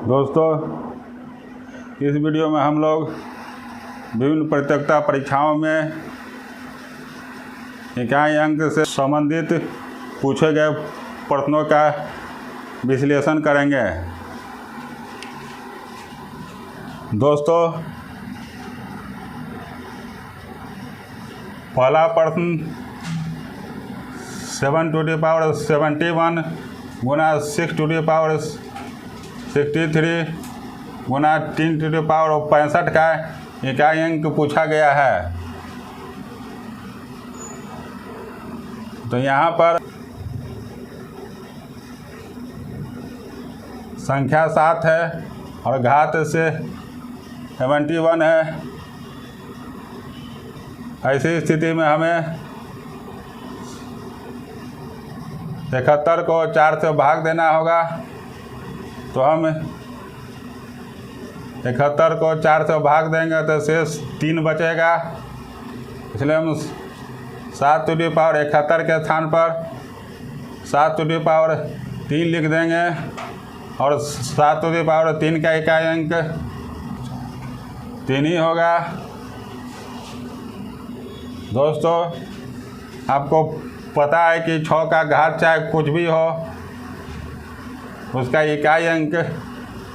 दोस्तों, इस वीडियो में हम लोग विभिन्न प्रतियोगिता परीक्षाओं में इकाई अंक से संबंधित पूछे गए प्रश्नों का विश्लेषण करेंगे। दोस्तों, पहला प्रश्न 7⁻71 गुना 6⁻63 गुना 3⁻65 का इकाई अंक पूछा गया है। तो यहाँ पर संख्या 7 है और घात से 71 है। ऐसी स्थिति में हमें 71 को 4 से भाग देना होगा। तो हम 71 को 4 से भाग देंगे तो शेष 3 बचेगा। इसलिए हम 7�71 के स्थान पर 7�3 लिख देंगे और 7�3 का इकाई अंक 3 ही होगा। दोस्तों, आपको पता है कि 6 का घात चाहे कुछ भी हो, उसका इकाई अंक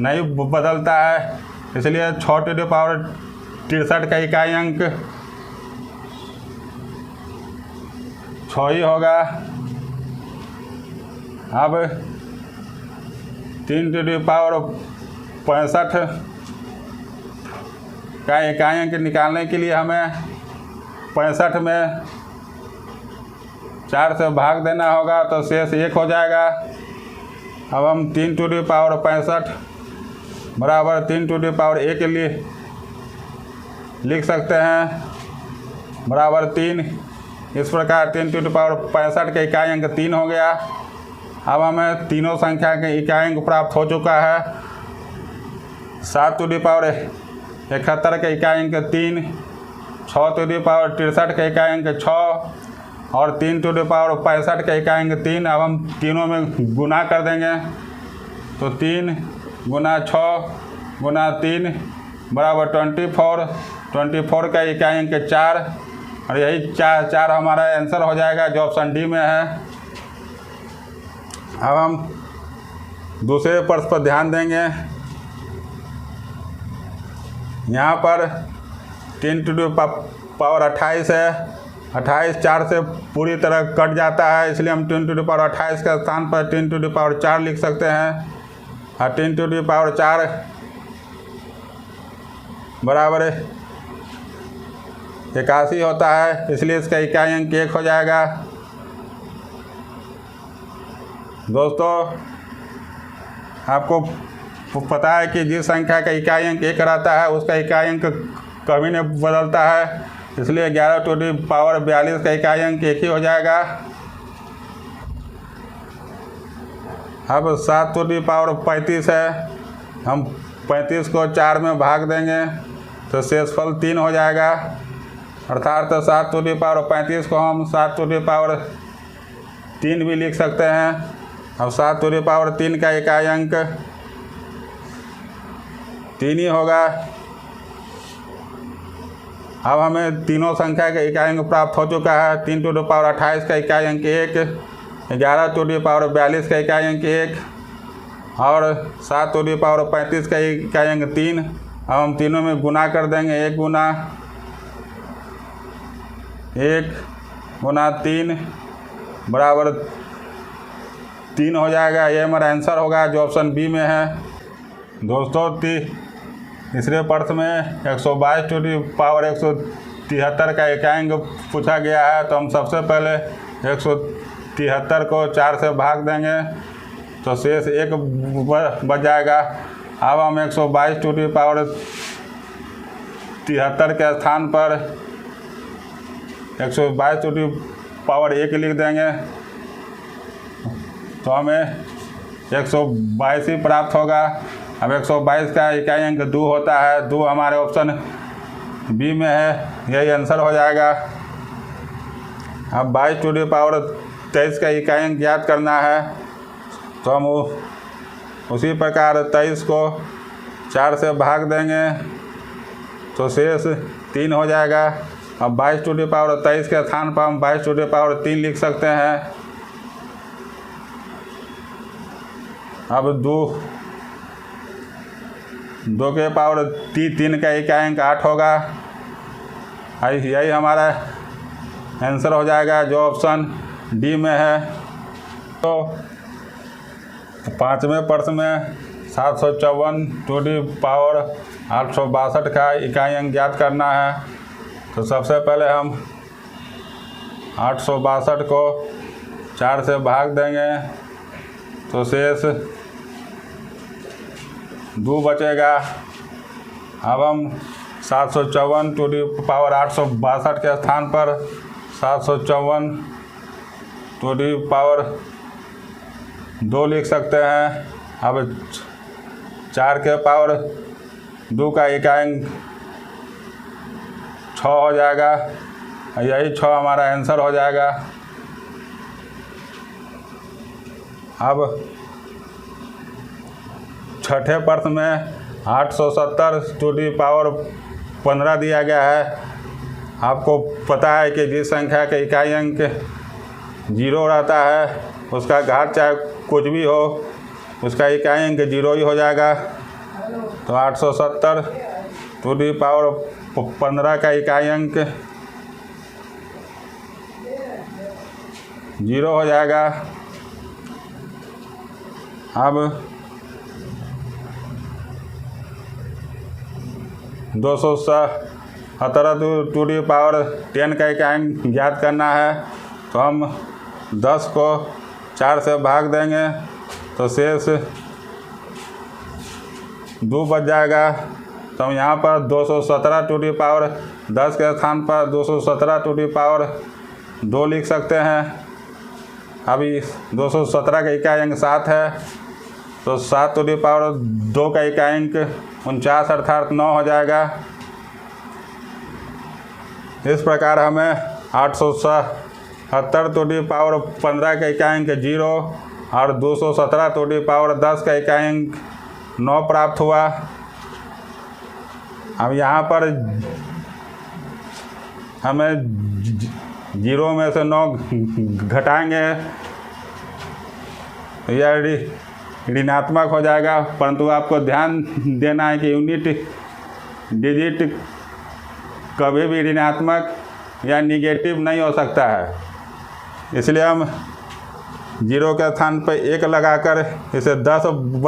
नहीं बदलता है। इसलिए 6⁻63 का इकाई अंक 6 ही होगा। अब 3⁻65 का इकाई अंक निकालने के लिए हमें 65 में 4 से भाग देना होगा तो शेष 1 हो जाएगा। अब हम 3⁻65 बराबर 3⁻1 के लिए लिख सकते हैं बराबर 3। इस प्रकार 3⁻65 का इकाई अंक 3 हो गया। अब हमें तीनों संख्या के इकाई अंक प्राप्त हो चुका है। 7⁻71 का इकाई अंक 3, 6⁻63 का इकाई अंक 6 और 3⁻65 का इकाई अंक 3। अब हम तीनों में गुना कर देंगे तो 3 गुना 6 गुना 3 बराबर 24 का इकाई अंक 4 और यही 4 हमारा आंसर हो जाएगा जो ऑप्शन डी में है। अब हम दूसरे प्रश्न पर ध्यान देंगे। यहाँ पर 10⁻28 है। 28 4 से पूरी तरह कट जाता है, इसलिए हम 10⁻28 के स्थान पर 10⁻4 लिख सकते हैं। और 10⁻4 बराबर 81 होता है, इसलिए इसका इकाई अंक 1 हो जाएगा। दोस्तों, आपको पता है कि जिस संख्या का इकाई अंक 1 रहता है उसका इकाई अंक कभी नहीं बदलता है, इसलिए 11⁻42 का इकाई अंक 1 ही हो जाएगा। अब 7⁻35 है। हम 35 को 4 में भाग देंगे तो शेषफल 3 हो जाएगा। अर्थात 7⁻35 को हम 7⁻3 भी लिख सकते हैं। अब 7⁻3 का इकाई अंक 3 ही होगा। अब हमें तीनों संख्या का इकाई अंक प्राप्त हो चुका है। 3⁻28 का इकाई अंक 1, 11⁻42 का इकाई अंक 1 और 7⁻35 का इकाई अंक 3। अब हम तीनों में गुना कर देंगे। 1 गुना 3 बराबर 3 हो जाएगा। ये हमारा आंसर होगा जो ऑप्शन बी में है। दोस्तों, तीसरे प्रश्न में 122⁻173 का इकाई अंक पूछा गया है। तो हम सबसे पहले 173 को 4 से भाग देंगे तो शेष 1 बच जाएगा। अब हम 122⁻73 के स्थान पर 122⁻1 लिख देंगे तो हमें 122 ही प्राप्त होगा। अब 122 का इकाई अंक 2 होता है। 2 हमारे ऑप्शन बी में है, यही आंसर हो जाएगा। अब 22⁻23 का इकाई अंक ज्ञात करना है तो हम उसी प्रकार 23 को 4 से भाग देंगे तो शेष 3 हो जाएगा। अब 22 टू दी पावर 23 के स्थान पर हम 22 टू दी पावर 3 लिख सकते हैं। अब 2 के पावर 3 का इकाई 8 होगा। यही हमारा आंसर हो जाएगा जो ऑप्शन डी में है। तो 5वें प्रश्न में 754 टू दी पावर 862 का इकाई अंक ज्ञात करना है। तो सबसे पहले हम 862 को 4 से भाग देंगे तो शेष 2 बचेगा। अब हम 754 टू दी पावर 862 के स्थान पर 754 टू दी पावर 2 लिख सकते हैं। अब 4 के पावर 2 का इकाई 6 हो जाएगा। यही 6 हमारा आंसर हो जाएगा। अब छठे प्रश्न में 870 टू दी पावर 15 दिया गया है। आपको पता है कि जिस संख्या के इकाई अंक 0 रहता है उसका घात चाहे कुछ भी हो उसका इकाई अंक 0 ही हो जाएगा। तो 870 टू दी पावर 15 का इकाई अंक 0 हो जाएगा। अब 217 टू दी पावर 10 का इकाई ज्ञात करना है। तो हम 10 को 4 से भाग देंगे तो शेष 2 बच जाएगा। तो हम यहाँ पर 217 टू दी पावर 10 के स्थान पर 217 टू दी पावर 2 लिख सकते हैं। अभी 217 का इकाई अंक 7 है तो 7 टू दी पावर 2 का इकाई अंक 49 अर्थात 9 हो जाएगा। इस प्रकार हमें 870 टू दी पावर 15 का इकाई अंक 0 और 217 टू दी पावर 10 का इकाई अंक 9 प्राप्त हुआ। अब यहाँ पर हमें 0 में से 9 घटाएंगे यह ऋणात्मक हो जाएगा, परंतु आपको ध्यान देना है कि यूनिट डिजिट कभी भी ऋणात्मक या निगेटिव नहीं हो सकता है। इसलिए हम 0 के स्थान पर 1 लगाकर इसे 10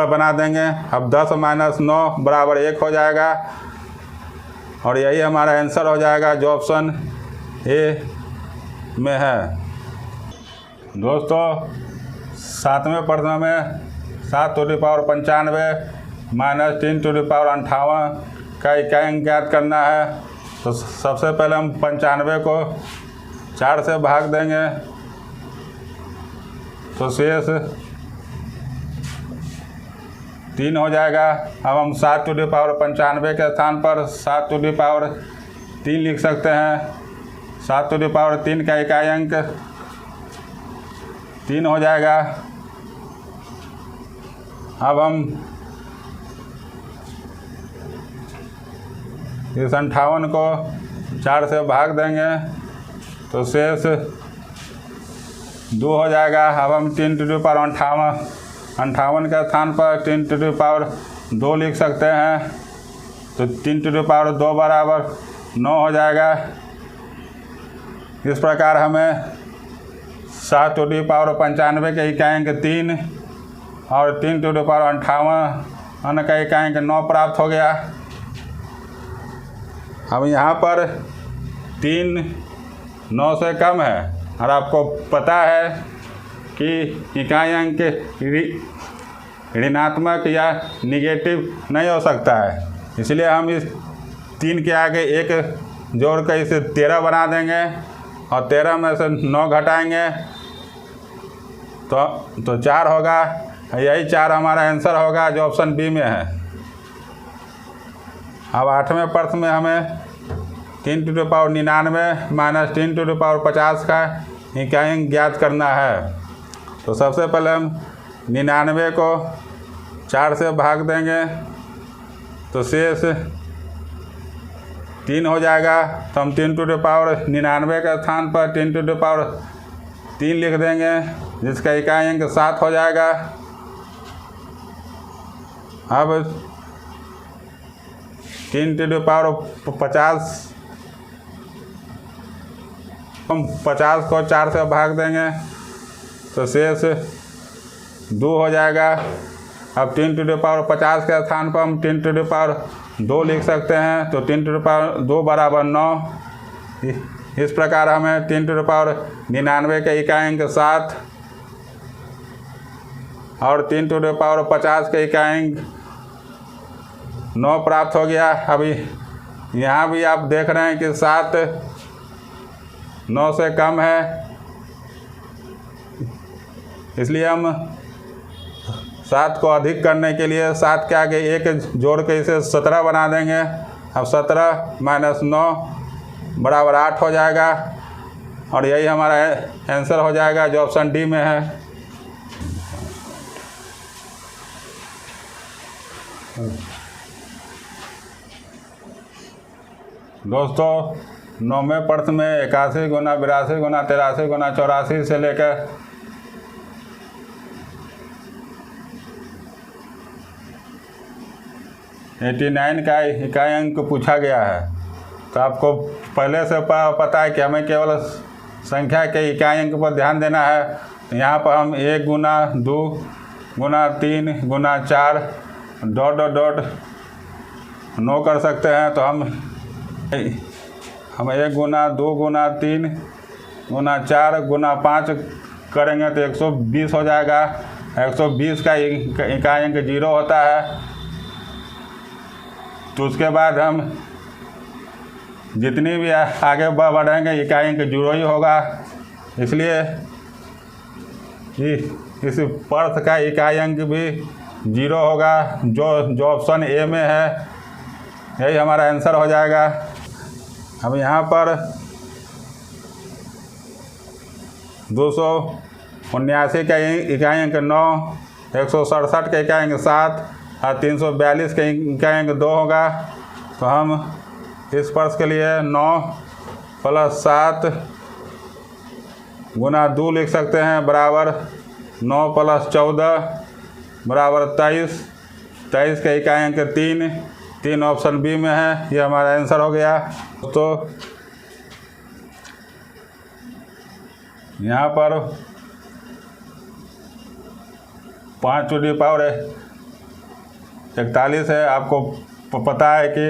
बना देंगे। अब 10 माइनस 9 बराबर 1 हो जाएगा और यही हमारा आंसर हो जाएगा जो ऑप्शन ए में है। दोस्तों 7वें प्रश्न में 7 to the power 95 minus 3 to the power 58 का इकाई अंक ज्ञात करना है। तो सबसे पहले हम 95 को 4 से भाग देंगे तो शेष 3 हो जाएगा। अब हम 7 टू दी पावर 95 के स्थान पर 7 टू दी पावर 3 लिख सकते हैं। 7 टू दी पावर 3 का इकाई अंक 3 हो जाएगा। अब हम इस 58 को 4 से भाग देंगे तो शेष 2 हो जाएगा। अब हम 3 टू दी पावर 58 के स्थान पर 3 टू दी पावर 2 लिख सकते हैं। तो 3 टू दी पावर 2 बराबर 9 हो जाएगा। इस प्रकार हमें 7 टू दी पावर 95 के इकाई अंक 3 और 3 टू दी पावर 58 का इकाई अंक 9 प्राप्त हो गया। अब यहाँ पर 3 9 से कम है और आपको पता है कि इकाई अंक ऋणात्मक या निगेटिव नहीं हो सकता है। इसलिए हम इस 3 के आगे 1 जोड़ कर इसे 13 बना देंगे और 13 में से 9 घटाएंगे तो 4 होगा। यही 4 हमारा आंसर होगा जो ऑप्शन बी में है। अब 8वें प्रश्न में हमें 3 to the power 99 minus 3 to the power 50 का इकाई अंक ज्ञात करना है। तो सबसे पहले हम 99 को 4 से भाग देंगे तो शेष 3 हो जाएगा। तो हम 10 टू द पावर 99 के स्थान पर 10 टू द पावर 3 लिख देंगे, जिसका इकाई अंक 7 हो जाएगा। अब 10 टू द पावर 50, हम 50 को 4 से भाग देंगे तो शेष 2 हो जाएगा। अब 10 टू द पावर 50 के स्थान पर हम 10 टू द पावर 2 लिख सकते हैं, तो 10 टू द पावर 2 बराबर 9। इस प्रकार हमें 10 टू द पावर 99 के इकाई अंक 7 और 10 टू द पावर 50 के इकाई अंक 9 प्राप्त हो गया। अभी यहाँ भी आप देख रहे हैं कि 7 9 से कम है, इसलिए हम 7 को अधिक करने के लिए 7 के आगे 1 जोड़ के इसे 17 बना देंगे। अब 17 माइनस 9 बराबर 8 हो जाएगा और यही हमारा आंसर हो जाएगा जो ऑप्शन डी में है। दोस्तों 9वें प्रश्न में 81 गुना 82 गुना 83 गुना 84 से लेकर 89 का इकाई अंक पूछा गया है। तो आपको पहले से पता है कि हमें केवल संख्या के इकाई अंक पर ध्यान देना है। यहाँ पर हम 1 गुना 2 गुना 3 गुना 4 डॉट डॉट डॉट 9 कर सकते हैं। तो हम 1 गुना 2 गुना 3 गुना 4 गुना 5 करेंगे तो 120 हो जाएगा। 120 का इकाई अंक 0 होता है। तो उसके बाद हम जितनी भी आगे बढ़ेंगे इकाई अंक 0 ही होगा, इसलिए इस पर्थ का इकाई अंक भी 0 होगा, जो ऑप्शन ए में है। यही हमारा आंसर हो जाएगा। अब यहाँ पर 279 का इकाई अंक 9, 167 का इकाई अंक 7 और 342 का इकाई अंक 2 होगा। तो हम इस पर्स के लिए 9 प्लस 7 गुना 2 लिख सकते हैं बराबर 9 प्लस 14 बराबर 23। 23 का इकाई अंक 3 ऑप्शन बी में है। ये हमारा आंसर हो गया। तो यहाँ पर 5 टू दी पावर 41 है। आपको पता है कि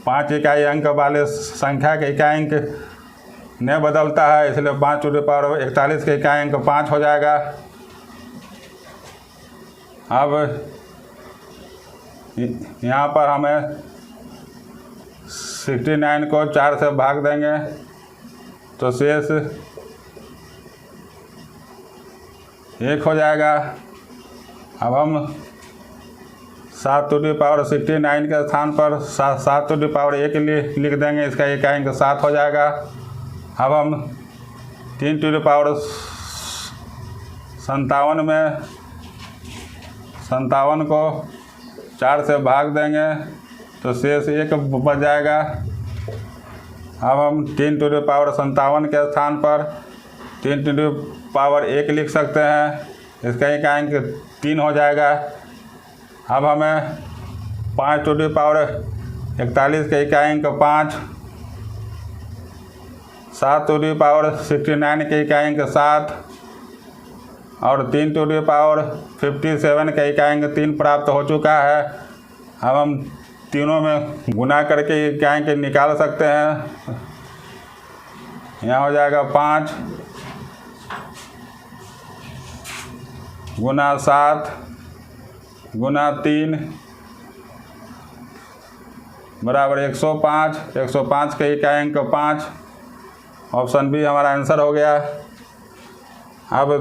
5 इकाई अंक वाले संख्या के इकाई अंक नहीं बदलता है, इसलिए 5 टू दी पावर 41 के इकाई अंक 5 हो जाएगा। अब यहाँ पर हमें 69 को 4 से भाग देंगे तो शेष 1 हो जाएगा। अब हम 7 टू दी पावर 69 के स्थान पर 7 टू दी पावर 1 लिख देंगे, इसका इकाई अंक 7 हो जाएगा। अब हम 3 टू दी पावर 57 में 57 को 4 से भाग देंगे तो शेष 1 बच जाएगा। अब हम 3 टू दी पावर 57 के स्थान पर 3 टू दी पावर 1 लिख सकते हैं, इसका इकाई अंक 3 हो जाएगा। अब हमें 5 टू दी पावर 41 के इकाई अंक 5, 7 टू दी पावर 69 के इकाई अंक 7 और 3 टू दी पावर 57 का इकाई अंक 3 प्राप्त हो चुका है। अब हम तीनों में गुना करके इकाई अंक निकाल सकते हैं। यहाँ हो जाएगा 5 गुना 7 गुना 3 बराबर 105। 105 के इकाई अंक 5, ऑप्शन बी हमारा आंसर हो गया। अब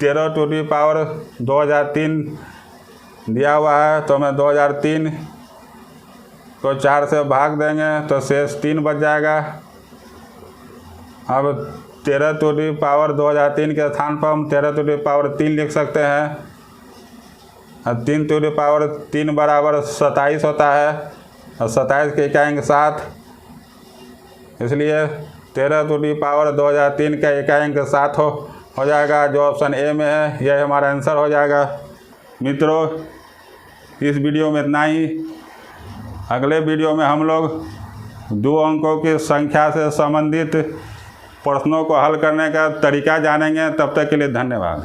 13 टू दी पावर 2003 दिया हुआ है, तो हमें 2003 को 4 से भाग देंगे तो शेष 3 बच जाएगा। अब 13 टू दी पावर 2003 के स्थान पर हम 13 टू दी पावर 3 लिख सकते हैं, 3 टू द पावर 3 बराबर 27 होता है और 27 के इकाई 7, इसलिए 13 टू द पावर 2003 का इकाई 7 हो जाएगा, जो ऑप्शन ए में है यह हमारा आंसर हो जाएगा। मित्रों, इस वीडियो में इतना ही। अगले वीडियो में हम लोग 2 अंकों की संख्या से संबंधित प्रश्नों को हल करने का तरीका जानेंगे। तब तक के लिए धन्यवाद।